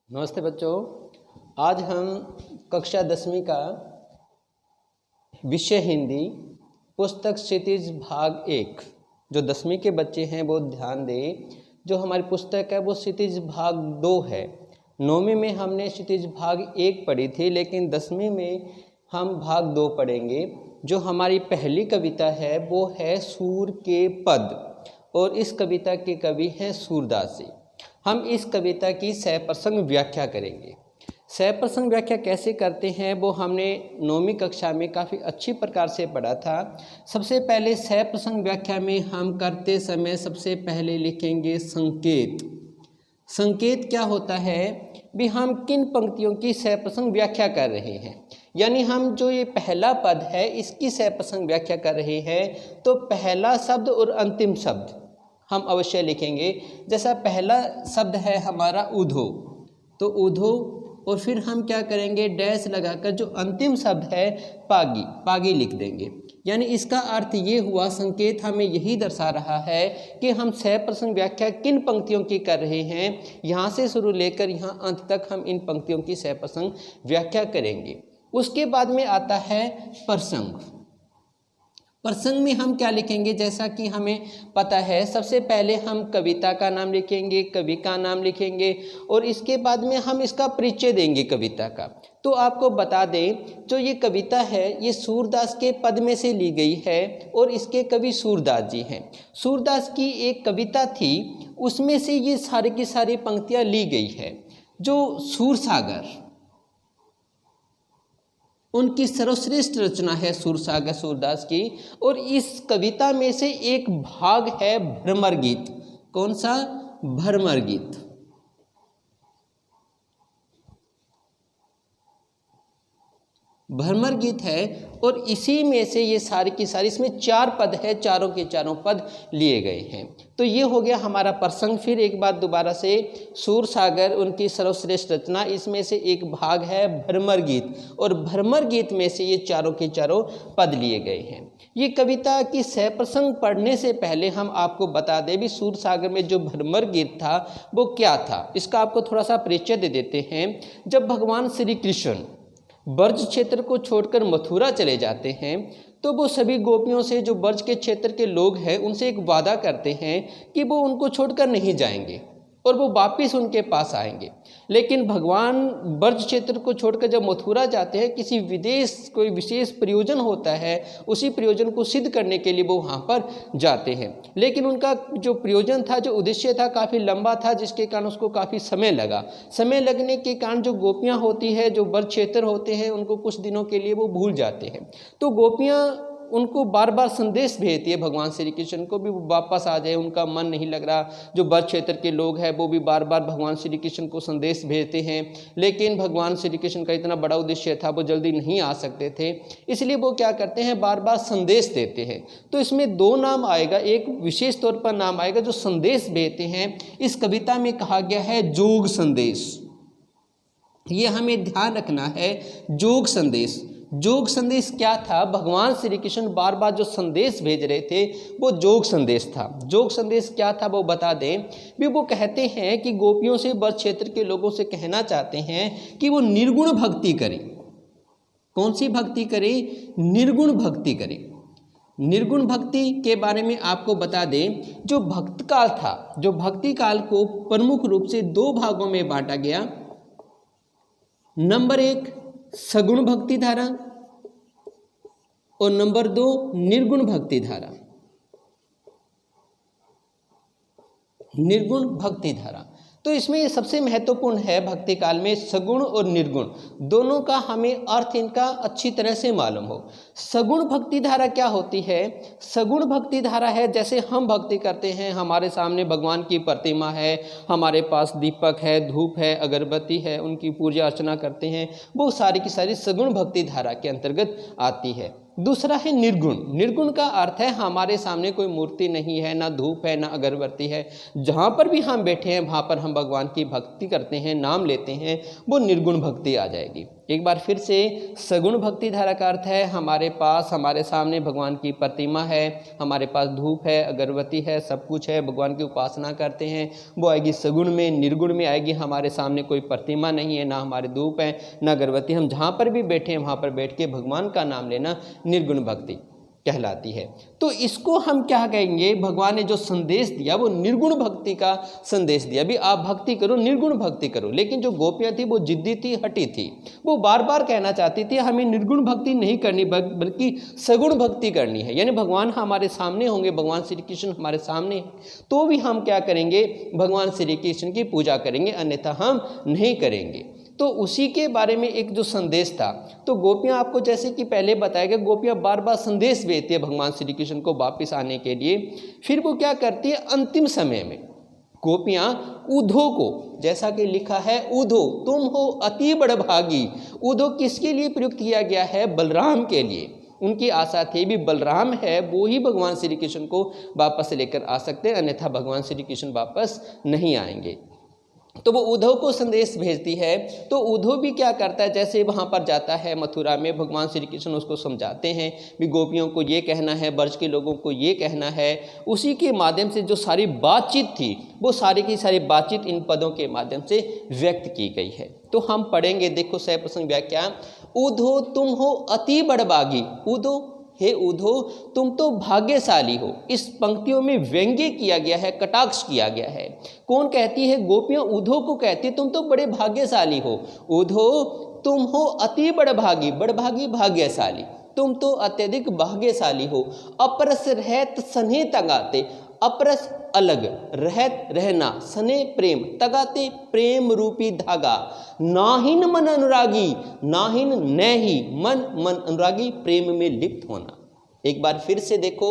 नमस्ते बच्चों। आज हम कक्षा 10वीं का विषय हिंदी पुस्तक क्षितिज भाग 1 जो 10वीं के बच्चे हैं वो ध्यान दें। जो हमारी पुस्तक है वो क्षितिज भाग 2 है। 9वीं में हमने क्षितिज भाग 1 पढ़ी थी, लेकिन 10वीं में हम भाग 2 पढ़ेंगे। जो हमारी पहली कविता है वो है सूर के पद, और इस कविता के कवि हैं सूरदास जी। हम इस कविता की सहप्रसंग व्याख्या करेंगे। सहप्रसंग व्याख्या कैसे करते हैं वो हमने 9वीं कक्षा में काफ़ी अच्छी प्रकार से पढ़ा था। सबसे पहले सहप्रसंग व्याख्या में हम करते समय सबसे पहले लिखेंगे संकेत। संकेत क्या होता है भी, हम किन पंक्तियों की सहप्रसंग व्याख्या कर रहे हैं। यानी हम जो ये पहला पद है इसकी सहप्रसंग व्याख्या कर रहे हैं, तो पहला शब्द और अंतिम शब्द हम अवश्य लिखेंगे। जैसा पहला शब्द है हमारा उधो, तो उधो, और फिर हम क्या करेंगे डैश लगाकर जो अंतिम शब्द है पागी, पागी लिख देंगे। यानी इसका अर्थ ये हुआ, संकेत हमें यही दर्शा रहा है कि हम सहप्रसंग व्याख्या किन पंक्तियों की कर रहे हैं। यहाँ से शुरू लेकर यहाँ अंत तक हम इन पंक्तियों की सहप्रसंग व्याख्या करेंगे। उसके बाद में आता है प्रसंग। प्रसंग में हम क्या लिखेंगे, जैसा कि हमें पता है सबसे पहले हम कविता का नाम लिखेंगे, कवि का नाम लिखेंगे, और इसके बाद में हम इसका परिचय देंगे कविता का। तो आपको बता दें जो ये कविता है ये सूरदास के पद में से ली गई है, और इसके कवि सूरदास जी हैं। सूरदास की एक कविता थी, उसमें से ये सारी की सारी पंक्तियाँ ली गई है। जो सूरसागर, उनकी सर्वश्रेष्ठ रचना है सूरसागर सूरदास की, और इस कविता में से एक भाग है भ्रमर गीत। कौन सा? भ्रमर गीत। भ्रमर गीत है, और इसी में से ये सारी की सारी, इसमें 4 पद है, चारों के चारों पद लिए गए हैं। तो ये हो गया हमारा प्रसंग। फिर एक बात दोबारा से, सूरसागर उनकी सर्वश्रेष्ठ रचना, इसमें से एक भाग है भ्रमर गीत, और भ्रमर गीत में से ये चारों के चारों पद लिए गए हैं। ये कविता की सहप्रसंग पढ़ने से पहले हम आपको बता दें भी सूरसागर में जो भ्रमर गीत था वो क्या था। इसका आपको थोड़ा सा परिचय दे देते हैं। जब भगवान श्री कृष्ण ब्रज क्षेत्र को छोड़कर मथुरा चले जाते हैं, तो वो सभी गोपियों से, जो ब्रज के क्षेत्र के लोग हैं, उनसे एक वादा करते हैं कि वो उनको छोड़कर नहीं जाएंगे और वो वापस उनके पास आएंगे। लेकिन भगवान ब्रज क्षेत्र को छोड़कर जब मथुरा जाते हैं, किसी विदेश कोई विशेष प्रयोजन होता है, उसी प्रयोजन को सिद्ध करने के लिए वो वहाँ पर जाते हैं। लेकिन उनका जो प्रयोजन था, जो उद्देश्य था, काफ़ी लंबा था, जिसके कारण उसको काफ़ी समय लगा। समय लगने के कारण जो गोपियाँ होती है, जो ब्रज क्षेत्र होते हैं, उनको कुछ दिनों के लिए वो भूल जाते हैं। तो गोपियाँ उनको बार बार संदेश भेजती है भगवान श्री कृष्ण को भी वो वापस आ जाए, उनका मन नहीं लग रहा। जो ब्रज क्षेत्र के लोग हैं वो भी बार बार भगवान श्री कृष्ण को संदेश भेजते हैं, लेकिन भगवान श्री कृष्ण का इतना बड़ा उद्देश्य था, वो जल्दी नहीं आ सकते थे। इसलिए वो क्या करते हैं, बार बार संदेश देते हैं। तो इसमें 2 नाम आएगा, एक विशेष तौर पर नाम आएगा जो संदेश भेजते हैं। इस कविता में कहा गया है जोग संदेश। ये हमें ध्यान रखना है, जोग संदेश। जोग संदेश क्या था? भगवान श्री कृष्ण बार बार जो संदेश भेज रहे थे वो जोग संदेश था। जोग संदेश क्या था वो बता दें भी। वो कहते हैं कि गोपियों से, ब्रज क्षेत्र के लोगों से कहना चाहते हैं कि वो निर्गुण भक्ति करें। कौन सी भक्ति करें? निर्गुण भक्ति करें। निर्गुण भक्ति के बारे में आपको बता दें, जो भक्त काल था, जो भक्ति काल को प्रमुख रूप से 2 भागों में बांटा गया। नंबर 1 सगुण भक्ति धारा, और नंबर 2 निर्गुण भक्ति धारा। निर्गुण भक्ति धारा, तो इसमें सबसे महत्वपूर्ण है भक्ति काल में सगुण और निर्गुण, दोनों का हमें अर्थ इनका अच्छी तरह से मालूम हो। सगुण भक्ति धारा क्या होती है? सगुण भक्ति धारा है जैसे हम भक्ति करते हैं, हमारे सामने भगवान की प्रतिमा है, हमारे पास दीपक है, धूप है, अगरबत्ती है, उनकी पूजा अर्चना करते हैं, वो सारी की सारी सगुण भक्ति धारा के अंतर्गत आती है। दूसरा है निर्गुण। निर्गुण का अर्थ है हमारे सामने कोई मूर्ति नहीं है, ना धूप है, ना अगरबत्ती है, जहाँ पर भी हम बैठे हैं वहाँ पर हम भगवान की भक्ति करते हैं, नाम लेते हैं, वो निर्गुण भक्ति आ जाएगी। एक बार फिर से सगुण भक्ति धारा का अर्थ है हमारे पास, हमारे सामने भगवान की प्रतिमा है, हमारे पास धूप है, अगरबत्ती है, सब कुछ है, भगवान की उपासना करते हैं, वो आएगी सगुण में। निर्गुण में आएगी हमारे सामने कोई प्रतिमा नहीं है, ना हमारे धूप है, ना अगरबत्ती, हम जहाँ पर भी बैठे हैं वहाँ पर बैठ के भगवान का नाम लेना निर्गुण भक्ति कहलाती है। तो इसको हम क्या कहेंगे, भगवान ने जो संदेश दिया वो निर्गुण भक्ति का संदेश दिया। अभी आप भक्ति करो, निर्गुण भक्ति करो। लेकिन जो गोपियाँ थी वो जिद्दी थी, हटी थी, वो बार बार कहना चाहती थी हमें निर्गुण भक्ति नहीं करनी बल्कि सगुण भक्ति करनी है। यानी भगवान हमारे सामने होंगे, भगवान श्री कृष्ण हमारे सामने हैं, तो भी हम क्या करेंगे, भगवान श्री कृष्ण की पूजा करेंगे, अन्यथा हम नहीं करेंगे। तो उसी के बारे में एक जो संदेश था, तो गोपियाँ आपको जैसे कि पहले बताया गया, गोपियाँ बार बार संदेश भेजती है भगवान श्री कृष्ण को वापस आने के लिए। फिर वो क्या करती है, अंतिम समय में गोपियाँ उधो को, जैसा कि लिखा है, उधो तुम हो अति बड़भागी। उधो किसके लिए प्रयुक्त किया गया है, बलराम के लिए। उनकी आशा थी भी बलराम है वो ही भगवान श्री कृष्ण को वापस लेकर आ सकते हैं, अन्यथा भगवान श्री कृष्ण वापस नहीं आएंगे। तो वो उद्धव को संदेश भेजती है। तो उद्धव भी क्या करता है, जैसे वहाँ पर जाता है मथुरा में, भगवान श्री कृष्ण उसको समझाते हैं भी गोपियों को ये कहना है, ब्रज के लोगों को ये कहना है। उसी के माध्यम से जो सारी बातचीत थी वो सारी की सारी बातचीत इन पदों के माध्यम से व्यक्त की गई है। तो हम पढ़ेंगे, देखो सह प्रसंग व्याख्या। उद्धो तुम हो अति बड़भागी। उद्धो, हे उद्धो तुम तो भाग्यशाली हो। इस पंक्तियों में व्यंग्य किया गया है, कटाक्ष किया गया है। कौन कहती है, गोपियाँ उद्धो को कहती है तुम तो बड़े भाग्यशाली हो। उद्धो तुम हो अति बड़भागी, बड़भागी भाग्यशाली, तुम तो अत्यधिक भाग्यशाली हो। अपरस रहत सने तगाते, अपरस अलग, रहत रहना, सने प्रेम, तगाते प्रेम रूपी धागा, नाहिन मन अनुरागी, नाहिन न ही मन, मन अनुरागी, प्रेम में लिप्त होना। एक बार फिर से देखो,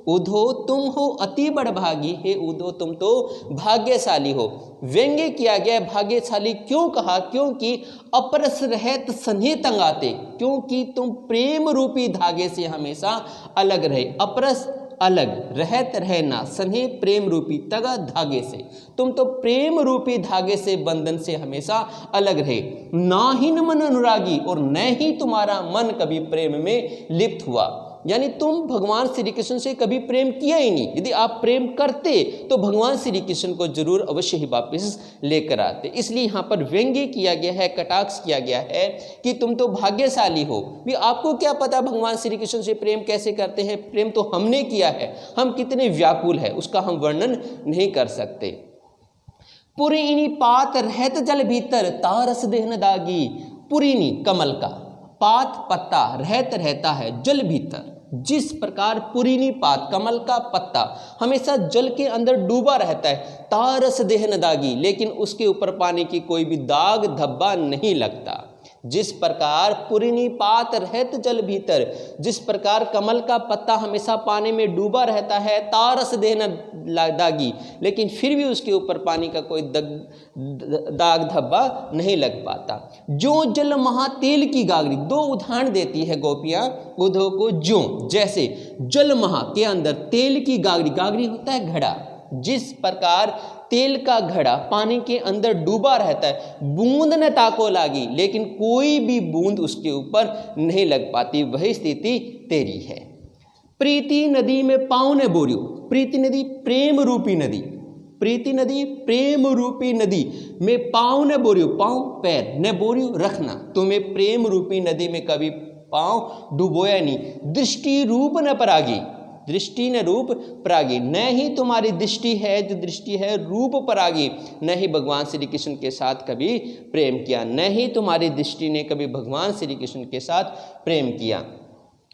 उद्धो तुम हो अति बड़भागी, हे उद्धो तुम तो भाग्यशाली हो। व्यंग्य किया गया, भाग्यशाली क्यों कहा, क्योंकि अपरस रहत सने तंगाते, क्योंकि तुम प्रेम रूपी धागे से हमेशा अलग रहे। अपरस अलग, रहत रहना, सने प्रेम रूपी, तगा धागे से, तुम तो प्रेम रूपी धागे से, बंधन से हमेशा अलग रहे। नाहिन मन अनुरागी, और न ही तुम्हारा मन कभी प्रेम में लिप्त हुआ। यानी तुम भगवान श्री कृष्ण से कभी प्रेम किया ही नहीं। यदि आप प्रेम करते तो भगवान श्री कृष्ण को जरूर अवश्य ही वापस लेकर आते। इसलिए यहाँ पर व्यंग्य किया गया है, कटाक्ष किया गया है कि तुम तो भाग्यशाली हो। भी आपको क्या पता भगवान श्री कृष्ण से प्रेम कैसे करते हैं, प्रेम तो हमने किया है, हम कितने व्याकुल है उसका हम वर्णन नहीं कर सकते। पुरीनी पात रहत जल भीतर, तारस देहन दागी। पुरीनी कमल का, पात पत्ता, रहत रहता है, जल भीतर। जिस प्रकार पुरीनी पात, कमल का पत्ता हमेशा जल के अंदर डूबा रहता है, तारस देहन दागी, लेकिन उसके ऊपर पानी की कोई भी दाग धब्बा नहीं लगता। जिस प्रकार पुरीनी पात रहत जल भीतर, जिस प्रकार कमल का पत्ता हमेशा पानी में डूबा रहता है, तारस देहन दागी, लेकिन फिर भी उसके ऊपर पानी का कोई दाग धब्बा नहीं लग पाता। जो जल महा तेल की गागरी, दो उदाहरण देती है गोपियाँ उद्धव को। जो जैसे जल महा के अंदर तेल की गागरी, गागरी होता है घड़ा, जिस प्रकार तेल का घड़ा पानी के अंदर डूबा रहता है, बूंद न ताको लागी, लेकिन कोई भी बूंद उसके ऊपर नहीं लग पाती, वही स्थिति तेरी है। प्रीति नदी में पाँव न बोरियो। प्रीति नदी प्रेम रूपी नदी, प्रीति नदी प्रेम रूपी नदी में पाँव न बोरियो, पाँव पैर, न बोरियो रखना, तुम्हें प्रेम रूपी नदी में कभी पाँव डुबोया नहीं। दृष्टि रूप न परागी, दृष्टि न रूप परागी, न ही तुम्हारी दृष्टि है जो दृष्टि है रूप परागी, न ही भगवान श्री कृष्ण के साथ कभी प्रेम किया, न ही तुम्हारी दृष्टि ने कभी भगवान श्री कृष्ण के साथ प्रेम किया।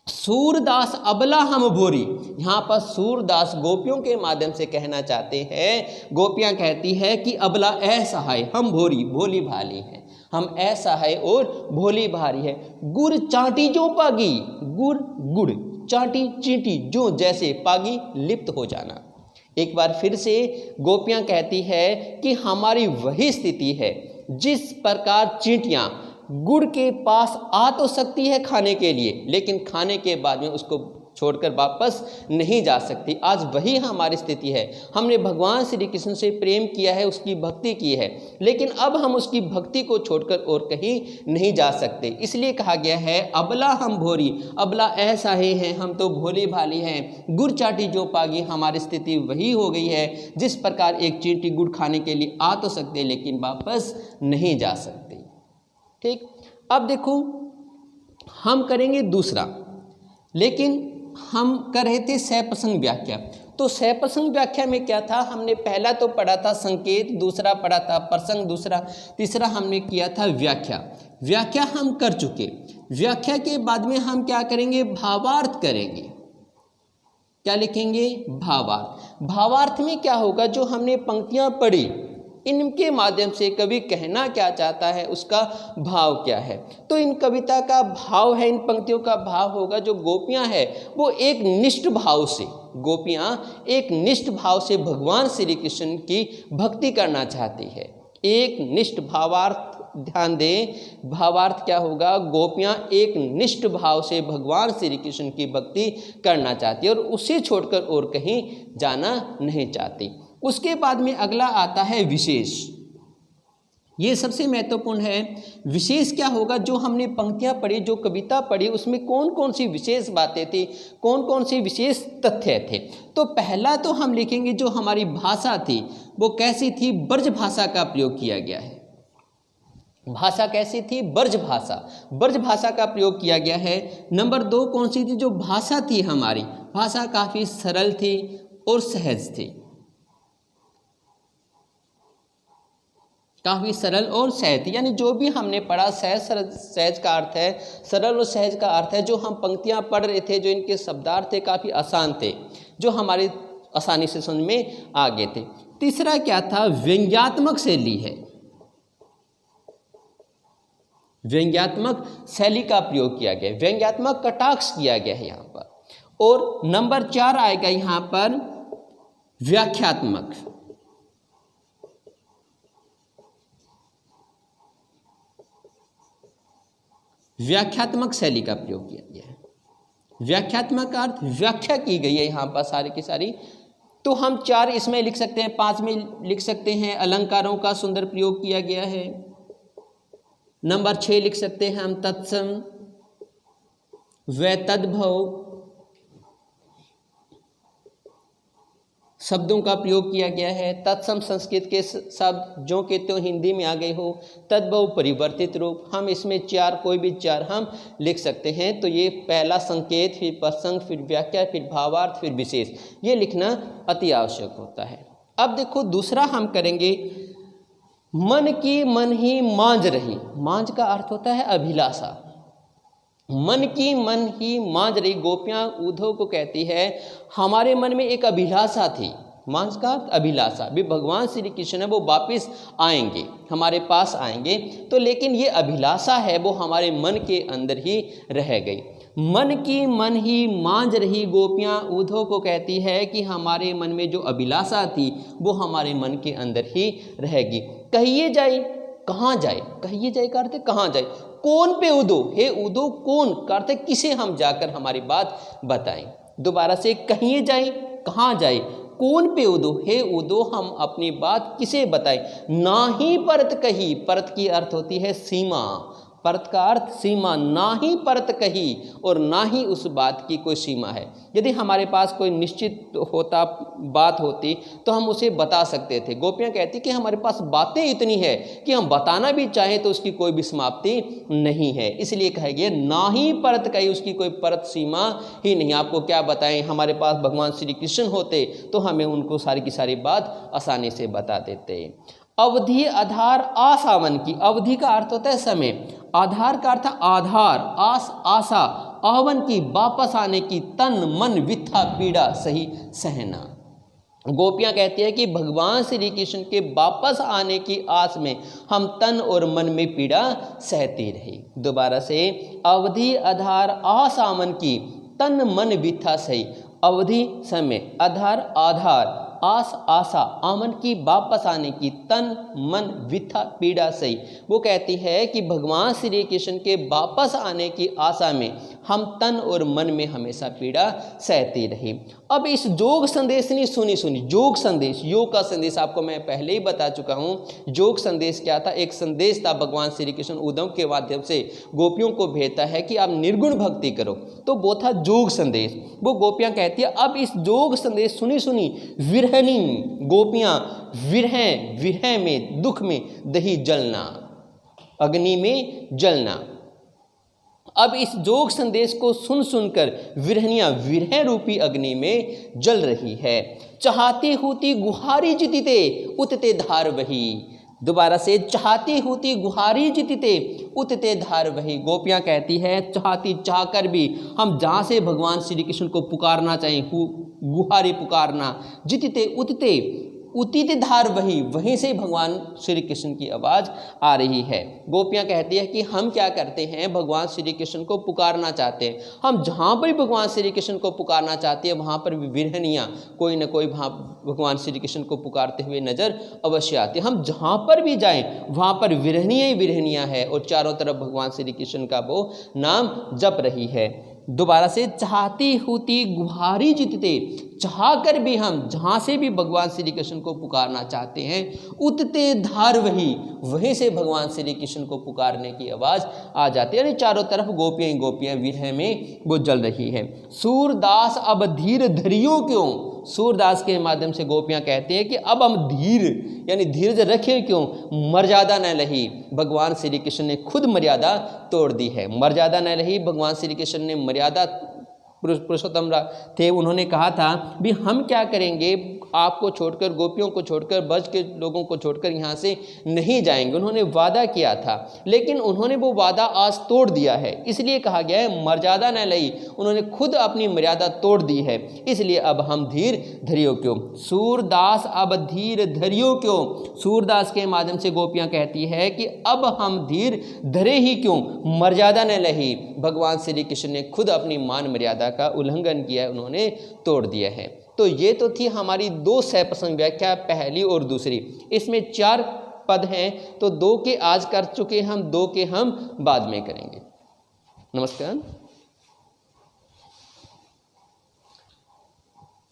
सूरदास अबला हम भोरी, यहाँ पर सूरदास गोपियों के माध्यम से कहना चाहते हैं। गोपियाँ कहती है कि अबला असहाय, हम भोरी, भोली भाली हैं, हम असहाय और भोली भारी है। गुड़ चाटी जो पागी, गुड़ गुड़, चाटी चींटी, जो जैसे, पागी लिप्त हो जाना। एक बार फिर से गोपियाँ कहती है कि हमारी वही स्थिति है जिस प्रकार चींटियाँ गुड़ के पास आ तो सकती है खाने के लिए, लेकिन खाने के बाद में उसको छोड़कर वापस नहीं जा सकती। आज वही हमारी स्थिति है। हमने भगवान श्री कृष्ण से प्रेम किया है, उसकी भक्ति की है, लेकिन अब हम उसकी भक्ति को छोड़कर और कहीं नहीं जा सकते। इसलिए कहा गया है अबला हम भोरी, अबला ऐसा ही है, हम तो भोली भाली हैं, गुड़ चाटी जो पागी। हमारी स्थिति वही हो गई है जिस प्रकार एक चींटी गुड़ खाने के लिए आ तो सकते लेकिन वापस नहीं जा सकते। ठीक, अब देखो हम करेंगे दूसरा, लेकिन हम कर रहे थे सप्रसंग व्याख्या। तो सप्रसंग व्याख्या में क्या था, हमने पहला तो पढ़ा था संकेत, दूसरा पढ़ा था प्रसंग, दूसरा तीसरा हमने किया था व्याख्या। व्याख्या हम कर चुके। व्याख्या के बाद में हम क्या करेंगे, भावार्थ करेंगे। क्या लिखेंगे, भावार्थ। भावार्थ में क्या होगा, जो हमने पंक्तियां पढ़ी इनके माध्यम से कवि कहना क्या चाहता है, उसका भाव क्या है। तो इन कविता का भाव है, इन पंक्तियों का भाव होगा, जो गोपियां हैं वो एक निष्ठ भाव से, गोपियां एक निष्ठ भाव से भगवान श्री कृष्ण की भक्ति करना चाहती है। एक निष्ठ भावार्थ, ध्यान दें, भावार्थ क्या होगा, गोपियां एक निष्ठ भाव से भगवान श्री कृष्ण की भक्ति करना चाहती है और उसे छोड़कर और कहीं जाना नहीं चाहती। उसके बाद में अगला आता है विशेष। ये सबसे महत्वपूर्ण है। विशेष क्या होगा, जो हमने पंक्तियां पढ़ी, जो कविता पढ़ी, उसमें कौन कौन सी विशेष बातें थी, कौन कौन सी विशेष तथ्य थे। तो पहला तो हम लिखेंगे जो हमारी भाषा थी वो कैसी थी, ब्रज भाषा का प्रयोग किया गया है। भाषा कैसी थी, ब्रज भाषा, ब्रज भाषा का प्रयोग किया गया है। नंबर 2 कौन सी थी, जो भाषा थी हमारी, भाषा काफ़ी सरल थी और सहज थी, काफ़ी सरल और सहज। यानी जो भी हमने पढ़ा, सहज का अर्थ है, सरल और सहज का अर्थ है, जो हम पंक्तियां पढ़ रहे थे, जो इनके शब्दार्थ थे काफ़ी आसान थे, जो हमारे आसानी से समझ में आ गए थे। तीसरा क्या था, व्यंग्यात्मक शैली है, व्यंग्यात्मक शैली का प्रयोग किया गया, व्यंग्यात्मक कटाक्ष किया गया है यहाँ पर। और नंबर 4 आएगा यहाँ पर व्याख्यात्मक, व्याख्यात्मक शैली का प्रयोग किया गया है। व्याख्यात्मक का अर्थ व्याख्या की गई है यहाँ पर सारी की सारी। तो हम 4 इसमें लिख सकते हैं, 5 में लिख सकते हैं अलंकारों का सुंदर प्रयोग किया गया है। नंबर 6 लिख सकते हैं हम तत्सम व तद्भव शब्दों का प्रयोग किया गया है। तत्सम संस्कृत के शब्द जो कि तो हिंदी में आ गए हो, तद्भव परिवर्तित रूप, हम इसमें 4 कोई भी 4 हम लिख सकते हैं। तो ये पहला संकेत, फिर प्रसंग, फिर व्याख्या, फिर भावार्थ, फिर विशेष, ये लिखना अति आवश्यक होता है। अब देखो दूसरा हम करेंगे मन की मन ही मांझ रही। मांझ का अर्थ होता है अभिलाषा। मन की मन ही मांझ रही, गोपियाँ उद्धव को कहती है हमारे मन में एक अभिलाषा थी। मांझ का अभिलाषा भी भगवान श्री कृष्ण है, वो वापस आएंगे, हमारे पास आएंगे। तो लेकिन ये अभिलाषा है वो हमारे मन के अंदर ही रह गई। मन की मन ही मांझ रही गोपियाँ उद्धव को कहती है कि हमारे मन में जो अभिलाषा थी वो हमारे मन के अंदर ही रहेगी। कहिए जाए कहाँ जाए, कहिए जाए का अर्थ कहाँ जाए, कौन पे उदो, हे उदो कौन का अर्थ किसे हम जाकर हमारी बात बताएं। दोबारा से, कहिए जाए कहाँ जाए, कौन पे उदो, हे उदो हम अपनी बात किसे बताएं। ना ही परत कही, परत की अर्थ होती है सीमा, परत का अर्थ सीमा, ना ही परत कही और ना ही उस बात की कोई सीमा है। यदि हमारे पास कोई निश्चित होता बात होती तो हम उसे बता सकते थे। गोपियाँ कहती कि हमारे पास बातें इतनी है कि हम बताना भी चाहें तो उसकी कोई भी समाप्ति नहीं है। इसलिए कहा गया ना ही परत कही, उसकी कोई परत सीमा ही नहीं। आपको क्या बताएं, हमारे पास भगवान श्री कृष्ण होते तो हमें उनको सारी की सारी बात आसानी से बता देते। अवधि आधार आसावन की, अवधि का अर्थ होता है समय, आधार का अर्थ आधार, आस आशा, आवन की वापस आने की, तन मन विथा पीड़ा सही सहना। गोपियाँ कहती है कि भगवान श्री कृष्ण के वापस आने की आस में हम तन और मन में पीड़ा सहती रही। दोबारा से, अवधि आधार आसावन की, तन मन विथा सही। अवधि समय, आधार आधार, आस आशा आमन की वापस आने की, तन मन विथा पीड़ा सही। वो कहती है कि भगवान श्री कृष्ण के वापस आने की आशा में हम तन और मन में हमेशा पीड़ा सहती रही। अब इस योग संदेश ने सुनी योग संदेश, योग का संदेश आपको मैं पहले ही बता चुका हूँ। योग संदेश क्या था? एक संदेश था भगवान श्री कृष्ण उद्धव के माध्यम से गोपियों को भेजता है कि आप निर्गुण भक्ति करो, तो वो था योग संदेश। वो गोपियाँ कहती है अब इस योग संदेश सुनी विरहनी गोपियाँ विरह में दुख में दही जलना, अग्नि में जलना। अब इस योग संदेश को सुनकर विरहनियां विरह रूपी अग्नि में जल रही है। चाहती होती गुहारी जितिते उतते धार वही। दोबारा से, चाहती होती गुहारी जितिते उतते धार वही। गोपियां कहती है चाहती चाहकर भी हम जहाँ से भगवान श्री कृष्ण को पुकारना चाहें, गुहारी पुकारना, जितिते उतते उतित धार वही, वहीं से भगवान श्री कृष्ण की आवाज़ आ रही है। गोपियाँ कहती है कि हम क्या करते हैं, भगवान श्री कृष्ण को पुकारना चाहते हैं। हम जहाँ पर भी भगवान श्री कृष्ण को पुकारना चाहते हैं वहाँ पर भी विरहनियाँ कोई न कोई भगवान श्री कृष्ण को पुकारते हुए नजर अवश्य आती है। हम जहाँ पर भी जाएं वहाँ पर विरहनियाँ ही विरहनियाँ है और चारों तरफ भगवान श्री कृष्ण का वो नाम जप रही है। दोबारा से, चाहती होती गुहारी जितते, चाह कर भी हम जहाँ से भी भगवान श्री कृष्ण को पुकारना चाहते हैं उतते धार वहीं से भगवान श्री कृष्ण को पुकारने की आवाज़ आ जाती है। यानी चारों तरफ गोपियाँ विरह में वो जल रही है। सूरदास अब धीर धरियो क्यों, सूरदास के माध्यम से गोपियाँ कहते हैं कि अब हम धीर यानी धीरज रखें क्यों, मर्यादा न रही। भगवान श्री कृष्ण ने खुद मर्यादा तोड़ दी है। मर्यादा न रही, भगवान श्री कृष्ण ने मर्यादा, पुरुषोत्तम थे, उन्होंने कहा था भी हम क्या करेंगे, आपको छोड़कर, गोपियों को छोड़कर, ब्रज के लोगों को छोड़कर यहाँ से नहीं जाएंगे। उन्होंने वादा किया था, लेकिन उन्होंने वो वादा आज तोड़ दिया है। इसलिए कहा गया है मर्यादा न लई, उन्होंने खुद अपनी मर्यादा तोड़ दी है। इसलिए अब हम धीर धरियो क्यों, सूरदास अब धीर धरियो क्यों। सूरदास के माध्यम से गोपियाँ कहती है कि अब हम धीर धरे ही क्यों, मर्यादा न लही। भगवान श्री कृष्ण ने खुद अपनी मान मर्यादा का उल्लंघन किया है, उन्होंने तोड़ दिया है। तो ये तो थी हमारी 2 सहप्रसंग व्याख्या, पहली और दूसरी। इसमें 4 पद हैं, तो 2 के आज कर चुके हम, 2 के हम बाद में करेंगे। नमस्कार।